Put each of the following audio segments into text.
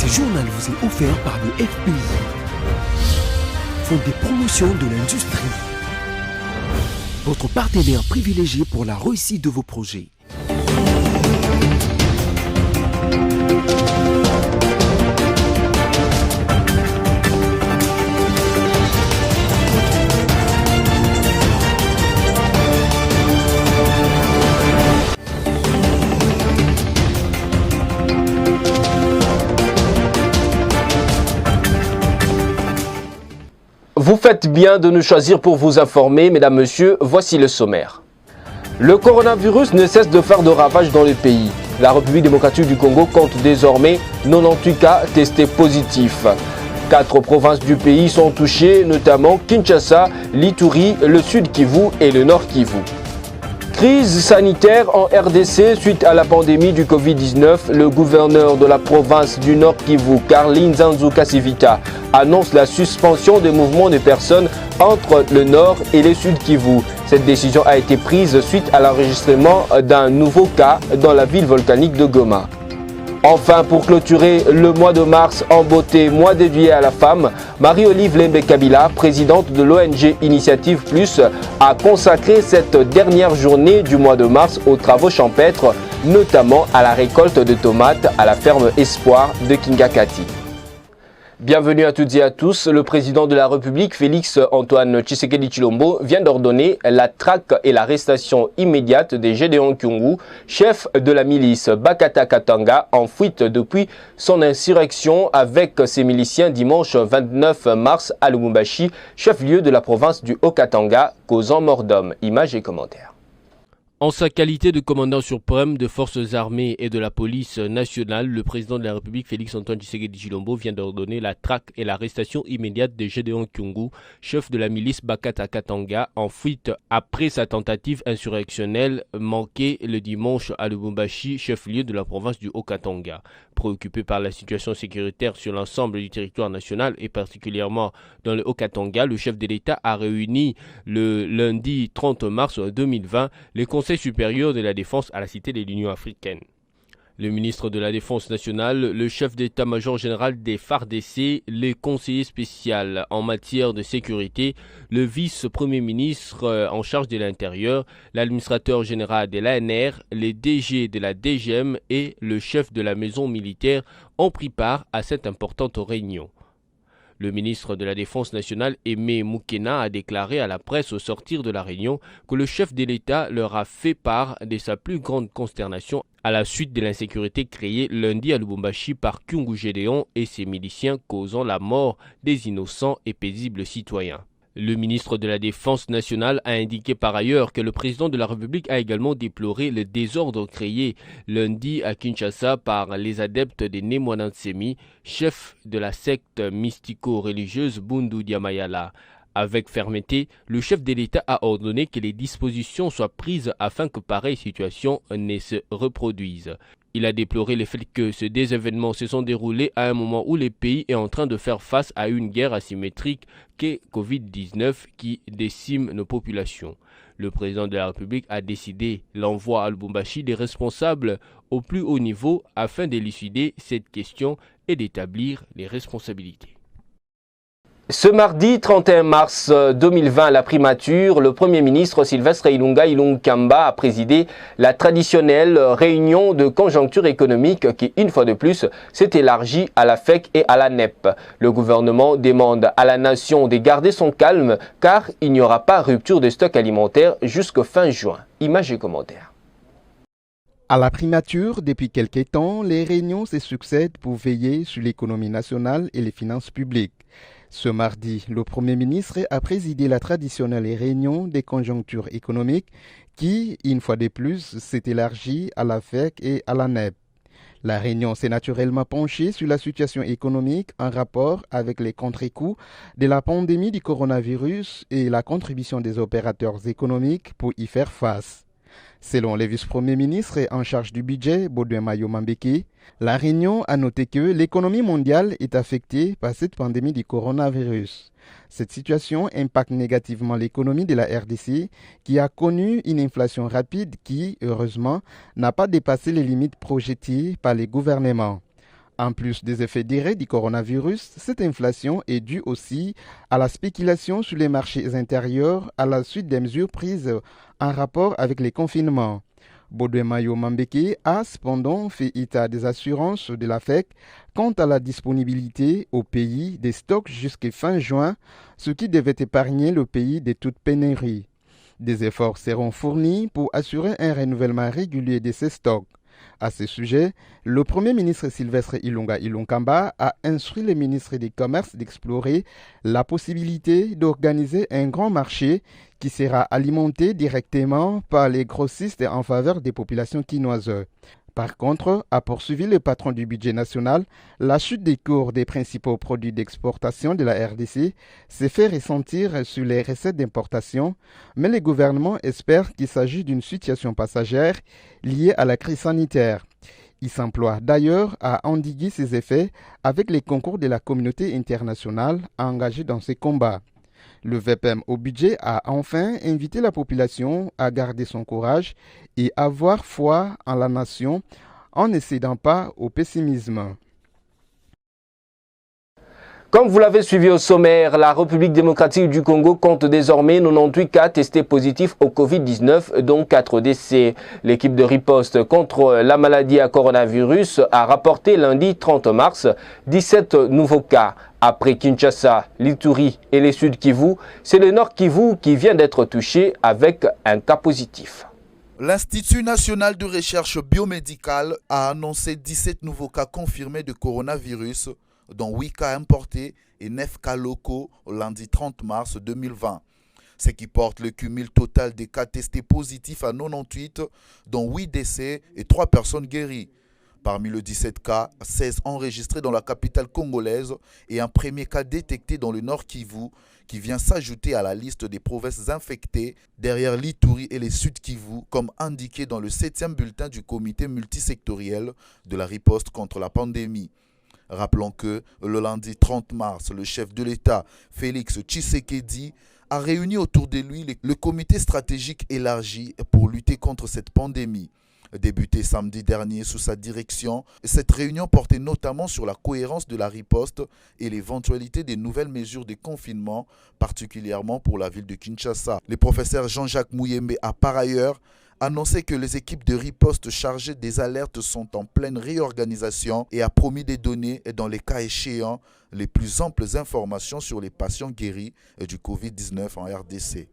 Ce journal vous est offert par le FPI, Fonds de promotion de l'industrie, votre partenaire privilégié pour la réussite de vos projets. Vous faites bien de nous choisir pour vous informer, mesdames, messieurs, voici le sommaire. Le coronavirus ne cesse de faire de ravages dans le pays. La République démocratique du Congo compte désormais 98 cas testés positifs. 4 provinces du pays sont touchées, notamment Kinshasa, l'Ituri, le Sud Kivu et le Nord Kivu. Crise sanitaire en RDC suite à la pandémie du Covid-19. Le gouverneur de la province du Nord Kivu, Karli Nzanzu Kasivita, annonce la suspension des mouvements de personnes entre le Nord et le Sud Kivu. Cette décision a été prise suite à l'enregistrement d'un nouveau cas dans la ville volcanique de Goma. Enfin, pour clôturer le mois de mars en beauté, mois dédié à la femme, Marie-Olive Lembe-Kabila, présidente de l'ONG Initiative Plus, a consacré cette dernière journée du mois de mars aux travaux champêtres, notamment à la récolte de tomates à la ferme Espoir de Kingakati. Bienvenue à toutes et à tous. Le président de la République, Félix Antoine Tshisekedi Tshilombo, vient d'ordonner la traque et l'arrestation immédiate de Gédéon Kyungu, chef de la milice Bakata Katanga, en fuite depuis son insurrection avec ses miliciens dimanche 29 mars à Lubumbashi, chef-lieu de la province du Haut-Katanga, causant mort d'homme. Images et commentaires. En sa qualité de commandant suprême des forces armées et de la police nationale, le président de la République, Félix Antoine Tshisekedi Tshilombo, vient d'ordonner la traque et l'arrestation immédiate de Gédéon Kyungu, chef de la milice Bakata Katanga, en fuite après sa tentative insurrectionnelle manquée le dimanche à Lubumbashi, chef-lieu de la province du Haut-Katanga. Préoccupé par la situation sécuritaire sur l'ensemble du territoire national et particulièrement dans le Haut-Katanga, le chef de l'État a réuni le lundi 30 mars 2020 les Conseil supérieur de la défense à la Cité de l'Union africaine. Le ministre de la Défense nationale, le chef d'état-major général des FARDC, les conseillers spéciaux en matière de sécurité, le vice-premier ministre en charge de l'Intérieur, l'administrateur général de l'ANR, les DG de la DGM et le chef de la maison militaire ont pris part à cette importante réunion. Le ministre de la Défense nationale, Aimé Moukena, a déclaré à la presse au sortir de la réunion que le chef de l'État leur a fait part de sa plus grande consternation à la suite de l'insécurité créée lundi à Lubumbashi par Kyungu Gédéon et ses miliciens causant la mort des innocents et paisibles citoyens. Le ministre de la Défense nationale a indiqué par ailleurs que le président de la République a également déploré le désordre créé lundi à Kinshasa par les adeptes des Nemwanantsemi, chef de la secte mystico-religieuse Bundu Diamayala. Avec fermeté, le chef de l'État a ordonné que les dispositions soient prises afin que pareille situation ne se reproduise. Il a déploré le fait que ces deux événements se sont déroulés à un moment où le pays est en train de faire face à une guerre asymétrique qu'est Covid-19 qui décime nos populations. Le président de la République a décidé l'envoi à Lubumbashi des responsables au plus haut niveau afin d'élucider cette question et d'établir les responsabilités. Ce mardi 31 mars 2020 à la primature, le Premier ministre Sylvestre Ilunga Ilunkamba a présidé la traditionnelle réunion de conjoncture économique qui, une fois de plus, s'est élargie à la FEC et à la NEP. Le gouvernement demande à la nation de garder son calme car il n'y aura pas rupture de stock alimentaire jusqu'au fin juin. Images et commentaires. À la primature, depuis quelques temps, les réunions se succèdent pour veiller sur l'économie nationale et les finances publiques. Ce mardi, le Premier ministre a présidé la traditionnelle réunion des conjonctures économiques qui, une fois de plus, s'est élargie à la FEC et à la NEP. La réunion s'est naturellement penchée sur la situation économique en rapport avec les contre-coups de la pandémie du coronavirus et la contribution des opérateurs économiques pour y faire face. Selon le vice-premier ministre en charge du budget, Baudouin Mayo Mambeki, la réunion a noté que l'économie mondiale est affectée par cette pandémie du coronavirus. Cette situation impacte négativement l'économie de la RDC qui a connu une inflation rapide qui, heureusement, n'a pas dépassé les limites projetées par les gouvernements. En plus des effets directs du coronavirus, cette inflation est due aussi à la spéculation sur les marchés intérieurs à la suite des mesures prises en rapport avec les confinements. Baudouin Mayo Mambeke a cependant fait état des assurances de la FEC quant à la disponibilité au pays des stocks jusqu'à fin juin, ce qui devait épargner le pays de toute pénurie. Des efforts seront fournis pour assurer un renouvellement régulier de ces stocks. À ce sujet, le Premier ministre Sylvestre Ilunga Ilunkamba a instruit le ministre du Commerce d'explorer la possibilité d'organiser un grand marché qui sera alimenté directement par les grossistes en faveur des populations quinoises. Par contre, a poursuivi le patron du budget national, la chute des cours des principaux produits d'exportation de la RDC s'est fait ressentir sur les recettes d'importation, mais le gouvernement espère qu'il s'agit d'une situation passagère liée à la crise sanitaire. Il s'emploie d'ailleurs à endiguer ces effets avec les concours de la communauté internationale engagée dans ces combats. Le VPM au budget a enfin invité la population à garder son courage et avoir foi en la nation en ne cédant pas au pessimisme. Comme vous l'avez suivi au sommaire, la République démocratique du Congo compte désormais 98 cas testés positifs au Covid-19, dont 4 décès. L'équipe de riposte contre la maladie à coronavirus a rapporté lundi 30 mars 17 nouveaux cas. Après Kinshasa, l'Ituri et les Sud Kivu, c'est le Nord Kivu qui vient d'être touché avec un cas positif. L'Institut national de recherche biomédicale a annoncé 17 nouveaux cas confirmés de coronavirus, dont 8 cas importés et 9 cas locaux lundi 30 mars 2020. Ce qui porte le cumul total des cas testés positifs à 98, dont 8 décès et 3 personnes guéries. Parmi les 17 cas, 16 enregistrés dans la capitale congolaise et un premier cas détecté dans le Nord Kivu qui vient s'ajouter à la liste des provinces infectées derrière l'Ituri et les Sud Kivu comme indiqué dans le 7e bulletin du comité multisectoriel de la riposte contre la pandémie. Rappelons que le lundi 30 mars, le chef de l'État, Félix Tshisekedi, a réuni autour de lui le comité stratégique élargi pour lutter contre cette pandémie. Débutée samedi dernier sous sa direction, cette réunion portait notamment sur la cohérence de la riposte et l'éventualité des nouvelles mesures de confinement, particulièrement pour la ville de Kinshasa. Le professeur Jean-Jacques Mouyembe a par ailleurs annoncé que les équipes de riposte chargées des alertes sont en pleine réorganisation et a promis de donner, dans les cas échéants, les plus amples informations sur les patients guéris du Covid-19 en RDC.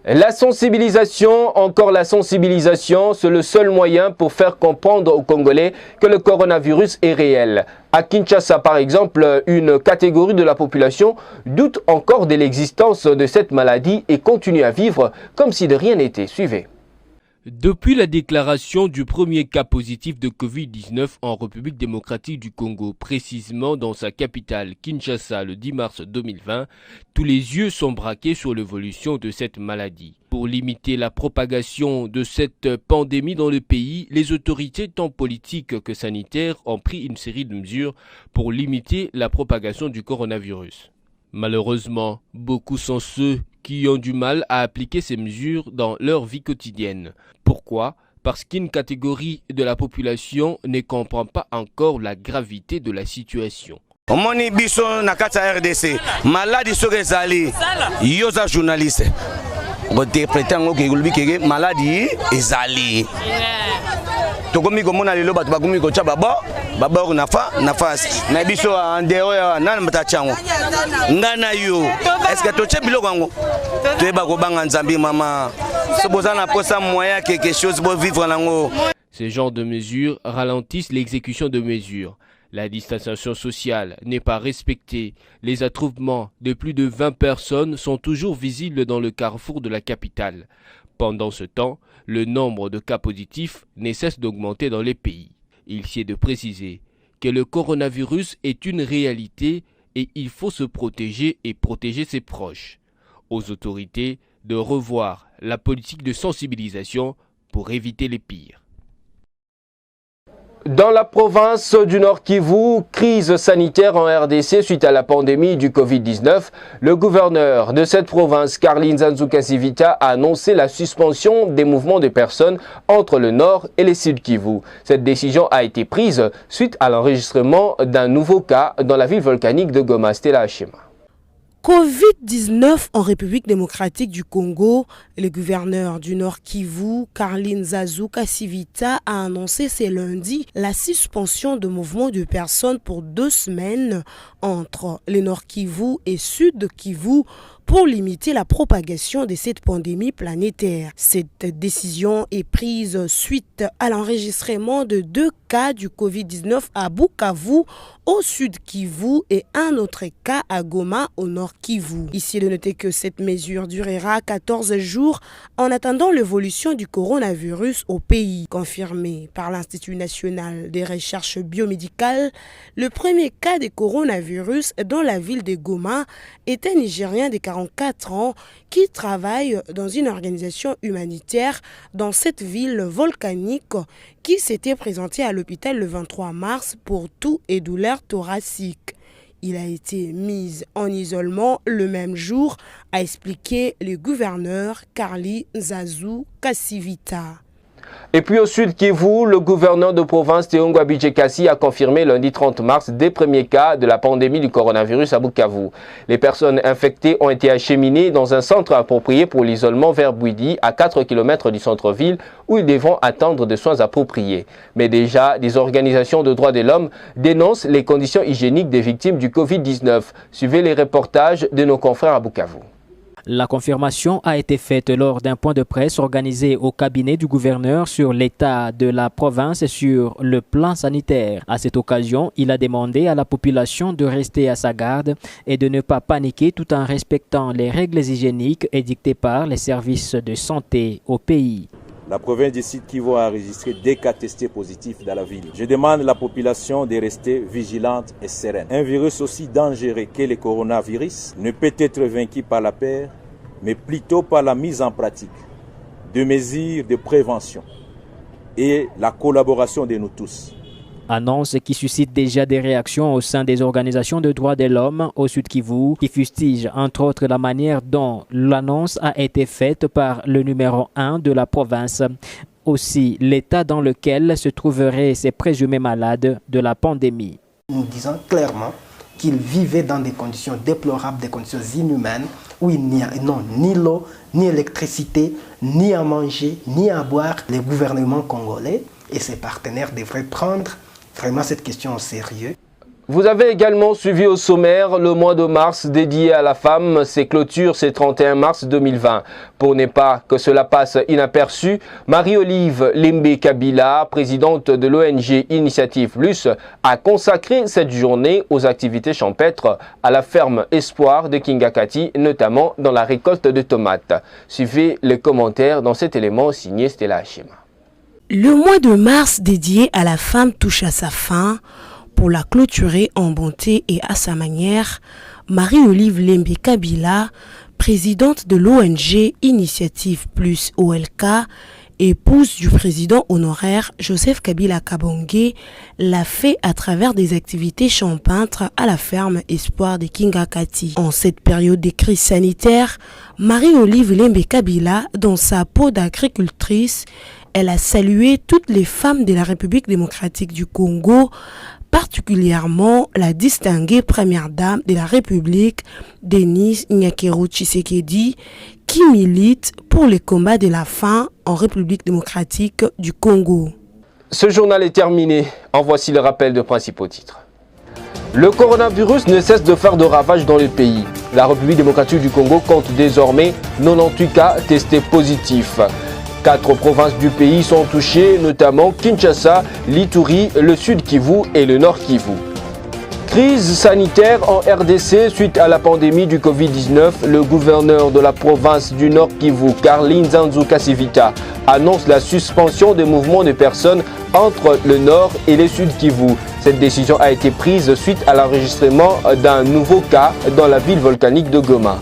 La sensibilisation, encore la sensibilisation, c'est le seul moyen pour faire comprendre aux Congolais que le coronavirus est réel. À Kinshasa, par exemple, une catégorie de la population doute encore de l'existence de cette maladie et continue à vivre comme si de rien n'était. Suivez. Depuis la déclaration du premier cas positif de Covid-19 en République démocratique du Congo, précisément dans sa capitale Kinshasa le 10 mars 2020, tous les yeux sont braqués sur l'évolution de cette maladie. Pour limiter la propagation de cette pandémie dans le pays, les autorités tant politiques que sanitaires ont pris une série de mesures pour limiter la propagation du coronavirus. Malheureusement, beaucoup sont ceux qui ont du mal à appliquer ces mesures dans leur vie quotidienne. Pourquoi ? Parce qu'une catégorie de la population ne comprend pas encore la gravité de la situation. Omoni biso na kati ya RDC maladi soki ezali yo za journaliste bointerprete yango ke lobi ke maladi ezali tokomi komona lelo bato bakomi kotya babo na fasi na biso en dehors nana matacha yango ngana yo est-ce que totye biloko yango toyeba kobanga nzambe mama so boza na posa moyen quelque chose pour vivre nango. Ce genre de mesures ralentissent l'exécution de mesures. La distanciation sociale n'est pas respectée. Les attroupements de plus de 20 personnes sont toujours visibles dans le carrefour de la capitale. Pendant ce temps, le nombre de cas positifs ne cesse d'augmenter dans les pays. Il sied de préciser que le coronavirus est une réalité et il faut se protéger et protéger ses proches. Aux autorités de revoir la politique de sensibilisation pour éviter les pires. Dans la province du Nord Kivu, crise sanitaire en RDC suite à la pandémie du Covid-19, le gouverneur de cette province, Carly Nzanzu Kasivita, a annoncé la suspension des mouvements de personnes entre le Nord et le Sud Kivu. Cette décision a été prise suite à l'enregistrement d'un nouveau cas dans la ville volcanique de Goma. Stella Hachima. Covid-19 en République démocratique du Congo, le gouverneur du Nord Kivu, Carly Nzanzu Kasivita, a annoncé ce lundi la suspension de mouvements de personnes pour 2 semaines entre le Nord Kivu et Sud Kivu pour limiter la propagation de cette pandémie planétaire. Cette décision est prise suite à l'enregistrement de 2 cas du Covid-19 à Bukavu, au Sud Kivu, et un autre cas à Goma, au Nord Kivu. Ici, de noter que cette mesure durera 14 jours en attendant l'évolution du coronavirus au pays. Confirmé par l'Institut national des recherches biomédicales, le premier cas de coronavirus dans la ville de Goma est un Nigérien de 44 ans qui travaille dans une organisation humanitaire dans cette ville volcanique qui s'était présenté à l'hôpital le 23 mars pour toux et douleurs thoraciques. Il a été mis en isolement le même jour, a expliqué le gouverneur Carly Nzanzu Kasivita. Et puis au Sud Kivu, le gouverneur de province Théongo Abidjekasi a confirmé lundi 30 mars des premiers cas de la pandémie du coronavirus à Bukavu. Les personnes infectées ont été acheminées dans un centre approprié pour l'isolement vers Bouidi, à 4 km du centre-ville, où ils devront attendre des soins appropriés. Mais déjà, des organisations de droits de l'homme dénoncent les conditions hygiéniques des victimes du Covid-19. Suivez les reportages de nos confrères à Bukavu. La confirmation a été faite lors d'un point de presse organisé au cabinet du gouverneur sur l'état de la province sur le plan sanitaire. À cette occasion, il a demandé à la population de rester à sa garde et de ne pas paniquer tout en respectant les règles hygiéniques édictées par les services de santé au pays. La province du Sud Kivu a enregistré 2 cas testés positifs dans la ville. Je demande à la population de rester vigilante et sereine. Un virus aussi dangereux que le coronavirus ne peut être vaincu par la peur, mais plutôt par la mise en pratique de mesures de prévention et la collaboration de nous tous. Annonce qui suscite déjà des réactions au sein des organisations de droits de l'homme au Sud Kivu, qui fustigent entre autres la manière dont l'annonce a été faite par le numéro 1 de la province. Aussi l'état dans lequel se trouveraient ces présumés malades de la pandémie. Nous disons clairement qu'ils vivaient dans des conditions déplorables, des conditions inhumaines, où il n'y a ni l'eau, ni électricité, ni à manger, ni à boire. Les gouvernements congolais et ses partenaires devraient prendre vraiment cette question au sérieux. Vous avez également suivi au sommaire le mois de mars dédié à la femme. Ses clôtures, c'est 31 mars 2020. Pour ne pas que cela passe inaperçu, Marie-Olive Lembe Kabila, présidente de l'ONG Initiative Plus, a consacré cette journée aux activités champêtres à la ferme Espoir de Kingakati, notamment dans la récolte de tomates. Suivez les commentaires dans cet élément signé Stella Hachima. Le mois de mars dédié à la femme touche à sa fin. Pour la clôturer en bonté et à sa manière, Marie-Olive Lembe Kabila, présidente de l'ONG Initiative Plus OLK, épouse du président honoraire Joseph Kabila Kabonge, l'a fait à travers des activités champêtres à la ferme Espoir de Kingakati. En cette période de crise sanitaire, Marie-Olive Lembe Kabila, dans sa peau d'agricultrice, elle a salué toutes les femmes de la République démocratique du Congo, particulièrement la distinguée première dame de la République, Denise Nyakeru Tshisekedi, qui milite pour les combats de la faim en République démocratique du Congo. Ce journal est terminé. En voici le rappel de principaux titres. Le coronavirus ne cesse de faire de ravages dans le pays. La République démocratique du Congo compte désormais 98 cas testés positifs. 4 provinces du pays sont touchées, notamment Kinshasa, l'Ituri, le Sud Kivu et le Nord Kivu. Crise sanitaire en RDC suite à la pandémie du Covid-19. Le gouverneur de la province du Nord Kivu, Carly Nzanzu Kasivita, annonce la suspension des mouvements de personnes entre le Nord et le Sud Kivu. Cette décision a été prise suite à l'enregistrement d'un nouveau cas dans la ville volcanique de Goma.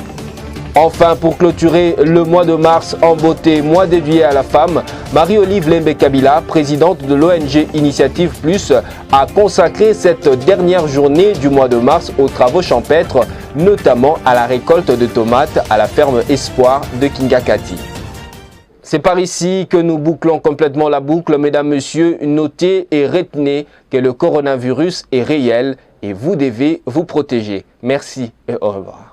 Enfin, pour clôturer le mois de mars en beauté, mois dédié à la femme, Marie-Olive Lembe-Kabila, présidente de l'ONG Initiative Plus, a consacré cette dernière journée du mois de mars aux travaux champêtres, notamment à la récolte de tomates à la ferme Espoir de Kingakati. C'est par ici que nous bouclons complètement la boucle. Mesdames, Messieurs, notez et retenez que le coronavirus est réel et vous devez vous protéger. Merci et au revoir.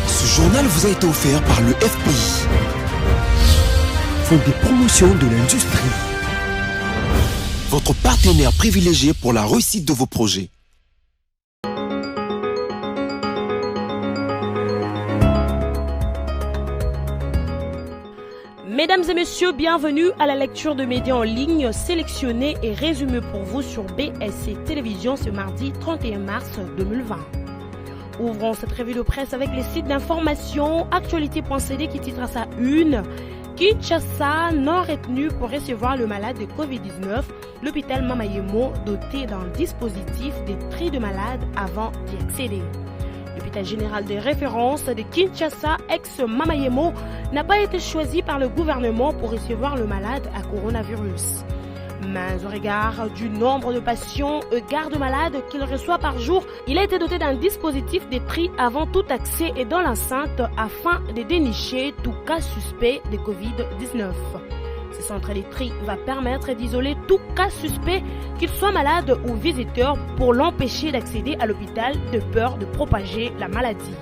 Ce journal vous a été offert par le FPI, Fonds des promotions de l'industrie, votre partenaire privilégié pour la réussite de vos projets. Mesdames et messieurs, bienvenue à la lecture de médias en ligne sélectionnés et résumés pour vous sur BSC Télévision ce mardi 31 mars 2020. Ouvrons cette revue de presse avec les sites d'information actualité.cd qui titre à sa une Kinshasa non retenu pour recevoir le malade de Covid-19, l'hôpital Mamayemo doté d'un dispositif de tri de malades avant d'y accéder. L'hôpital général de référence de Kinshasa, ex-Mamayemo, n'a pas été choisi par le gouvernement pour recevoir le malade à coronavirus. Mais au regard du nombre de patients et gardes-malades qu'il reçoit par jour, il a été doté d'un dispositif de tri avant tout accès et dans l'enceinte afin de dénicher tout cas suspect de Covid-19. Ce centre de tri va permettre d'isoler tout cas suspect, qu'il soit malade ou visiteur, pour l'empêcher d'accéder à l'hôpital de peur de propager la maladie.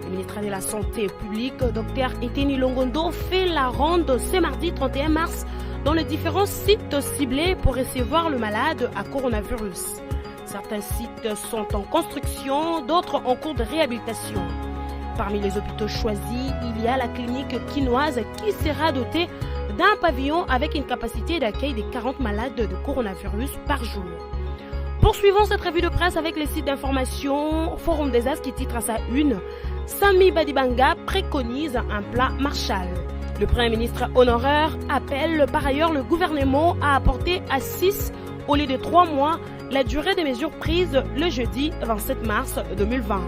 Le ministre de la Santé publique, Dr Eteni Longondo, fait la ronde ce mardi 31 mars dans les différents sites ciblés pour recevoir le malade à coronavirus. Certains sites sont en construction, d'autres en cours de réhabilitation. Parmi les hôpitaux choisis, il y a la clinique quinoise qui sera dotée d'un pavillon avec une capacité d'accueil de 40 malades de coronavirus par jour. Poursuivons cette revue de presse avec les sites d'information. Forum des As qui titre à sa une Sami Badibanga préconise un plan Marshall. Le Premier ministre honoraire appelle par ailleurs le gouvernement à apporter à 6 au lieu de 3 mois la durée des mesures prises le jeudi 27 mars 2020.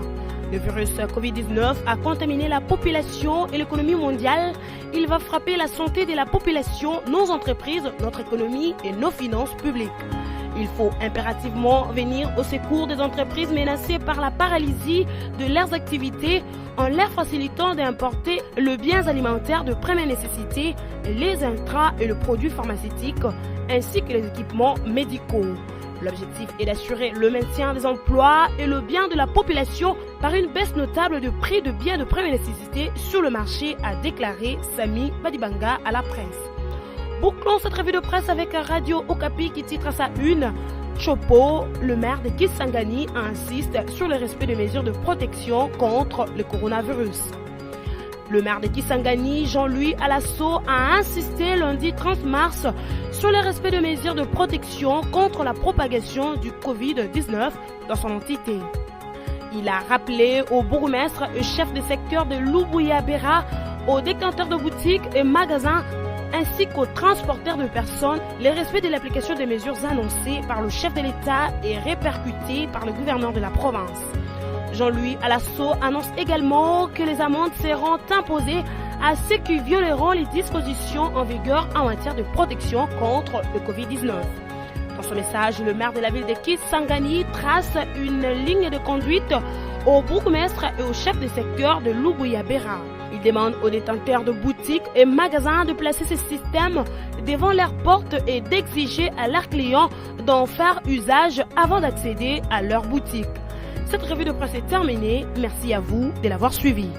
Le virus Covid-19 a contaminé la population et l'économie mondiale. Il va frapper la santé de la population, nos entreprises, notre économie et nos finances publiques. Il faut impérativement venir au secours des entreprises menacées par la paralysie de leurs activités en leur facilitant d'importer le biens alimentaires de première nécessité, les intrants et le produit pharmaceutique, ainsi que les équipements médicaux. L'objectif est d'assurer le maintien des emplois et le bien de la population par une baisse notable de prix de biens de première nécessité sur le marché, a déclaré Sami Badibanga à la presse. Bouclons cette revue de presse avec Radio Okapi qui titre à sa une Chopo, le maire de Kisangani, insiste sur le respect des mesures de protection contre le coronavirus. Le maire de Kisangani, Jean-Louis Alasso, a insisté lundi 30 mars sur le respect des mesures de protection contre la propagation du Covid-19 dans son entité. Il a rappelé aux bourgmestres et chefs de secteur de Lubuya-Bera, aux détenteurs de boutiques et magasins, ainsi qu'aux transporteurs de personnes, le respect de l'application des mesures annoncées par le chef de l'État et répercutées par le gouverneur de la province. Jean-Louis Alasso annonce également que les amendes seront imposées à ceux qui violeront les dispositions en vigueur en matière de protection contre le Covid-19. Dans son message, le maire de la ville de Kisangani trace une ligne de conduite aux bourgmestres et aux chefs de secteur de Lubuya-Bera. Il demande aux détenteurs de boutiques et magasins de placer ces systèmes devant leurs portes et d'exiger à leurs clients d'en faire usage avant d'accéder à leur boutique. Cette revue de presse est terminée. Merci à vous de l'avoir suivie.